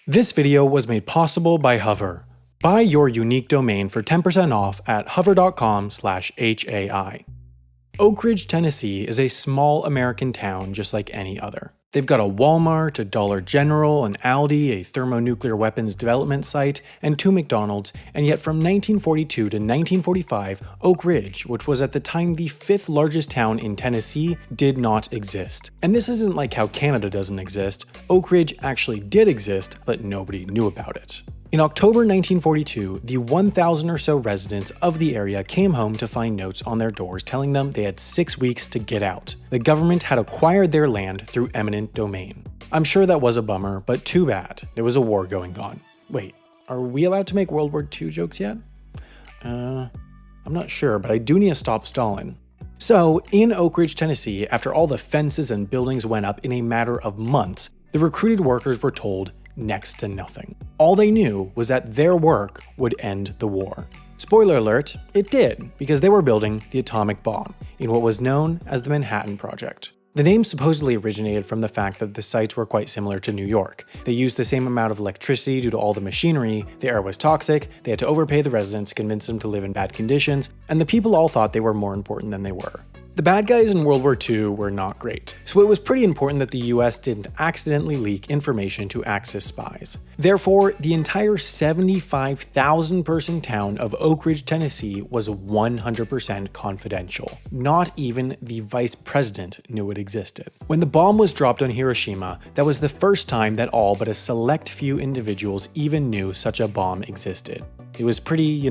This video was made possible by Hover. Buy your unique domain for 10% off at hover.com/HAI. Oak Ridge, Tennessee is a small American town just like any other. They've got a Walmart, a Dollar General, an Aldi, a thermonuclear weapons development site, and 2 McDonald's, and yet from 1942 to 1945, Oak Ridge, which was at the time the 5th largest town in Tennessee, did not exist. And this isn't like how Canada doesn't exist. Oak Ridge actually did exist, but nobody knew about it. In October 1942, the 1,000 or so residents of the area came home to find notes on their doors telling them they had 6 weeks to get out. The government had acquired their land through eminent domain. I'm sure that was a bummer, but too bad. There was a war going on. Wait, are we allowed to make World War II jokes yet? I'm not sure, but I do need to stop Stalin. So, in Oak Ridge, Tennessee, after all the fences and buildings went up in a matter of months, the recruited workers were told next to nothing. All they knew was that their work would end the war. Spoiler alert, it did, because they were building the atomic bomb in what was known as the Manhattan Project. The name supposedly originated from the fact that the sites were quite similar to New York. They used the same amount of electricity due to all the machinery, the air was toxic, they had to overpay the residents to convince them to live in bad conditions, and the people all thought they were more important than they were. The bad guys in World War II were not great, so it was pretty important that the US didn't accidentally leak information to Axis spies. Therefore, the entire 75,000-person town of Oak Ridge, Tennessee was 100% confidential. Not even the vice president knew it existed. When the bomb was dropped on Hiroshima, that was the first time that all but a select few individuals even knew such a bomb existed. It was pretty,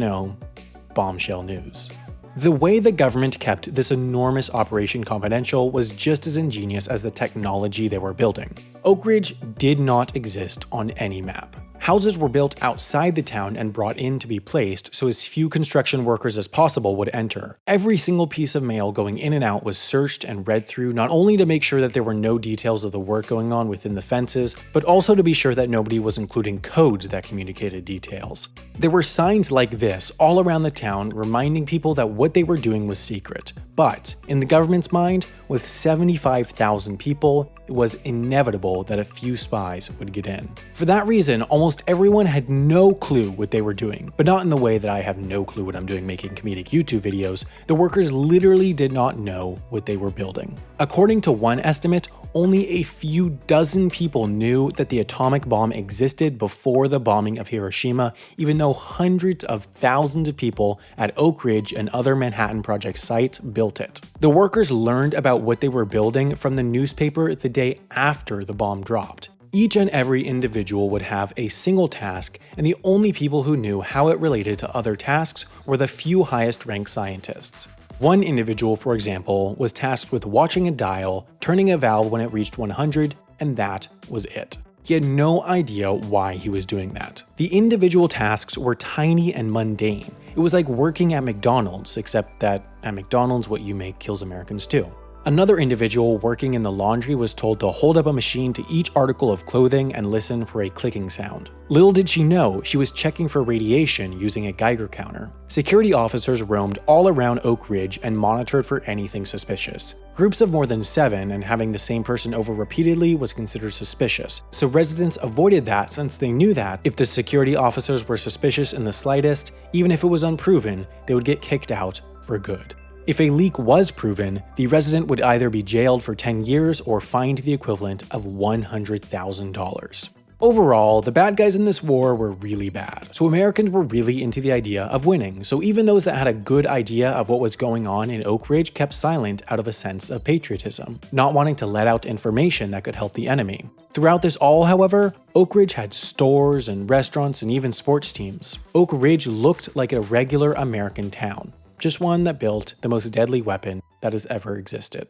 bombshell news. The way the government kept this enormous operation confidential was just as ingenious as the technology they were building. Oak Ridge did not exist on any map. Houses were built outside the town and brought in to be placed so as few construction workers as possible would enter. Every single piece of mail going in and out was searched and read through, not only to make sure that there were no details of the work going on within the fences, but also to be sure that nobody was including codes that communicated details. There were signs like this all around the town reminding people that what they were doing was secret. But in the government's mind, with 75,000 people, it was inevitable that a few spies would get in. For that reason, almost everyone had no clue what they were doing, but not in the way that I have no clue what I'm doing making comedic YouTube videos. The workers literally did not know what they were building. According to one estimate, only a few dozen people knew that the atomic bomb existed before the bombing of Hiroshima, even though hundreds of thousands of people at Oak Ridge and other Manhattan Project sites built it. The workers learned about what they were building from the newspaper the day after the bomb dropped. Each and every individual would have a single task, and the only people who knew how it related to other tasks were the few highest-ranked scientists. One individual, for example, was tasked with watching a dial, turning a valve when it reached 100, and that was it. He had no idea why he was doing that. The individual tasks were tiny and mundane. It was like working at McDonald's, except that at McDonald's what you make kills Americans too. Another individual working in the laundry was told to hold up a machine to each article of clothing and listen for a clicking sound. Little did she know, she was checking for radiation using a Geiger counter. Security officers roamed all around Oak Ridge and monitored for anything suspicious. Groups of more than 7 and having the same person over repeatedly was considered suspicious, so residents avoided that since they knew that if the security officers were suspicious in the slightest, even if it was unproven, they would get kicked out for good. If a leak was proven, the resident would either be jailed for 10 years or fined the equivalent of $100,000. Overall, the bad guys in this war were really bad, so Americans were really into the idea of winning, so even those that had a good idea of what was going on in Oak Ridge kept silent out of a sense of patriotism, not wanting to let out information that could help the enemy. Throughout this all, however, Oak Ridge had stores and restaurants and even sports teams. Oak Ridge looked like a regular American town. Just one that built the most deadly weapon that has ever existed.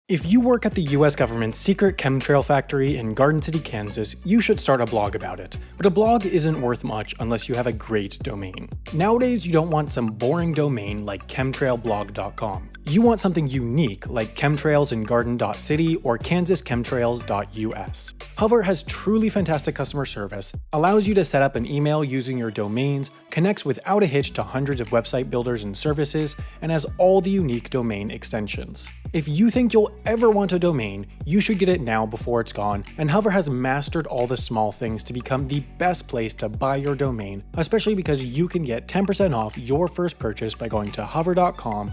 If you work at the US government's secret chemtrail factory in Garden City, Kansas, you should start a blog about it. But a blog isn't worth much unless you have a great domain. Nowadays, you don't want some boring domain like chemtrailblog.com. You want something unique like chemtrailsandgarden.city or kansaschemtrails.us. Hover has truly fantastic customer service, allows you to set up an email using your domains, connects without a hitch to hundreds of website builders and services, and has all the unique domain extensions. If you think you'll ever want a domain, you should get it now before it's gone, and Hover has mastered all the small things to become the best place to buy your domain, especially because you can get 10% off your first purchase by going to hover.com/HAI.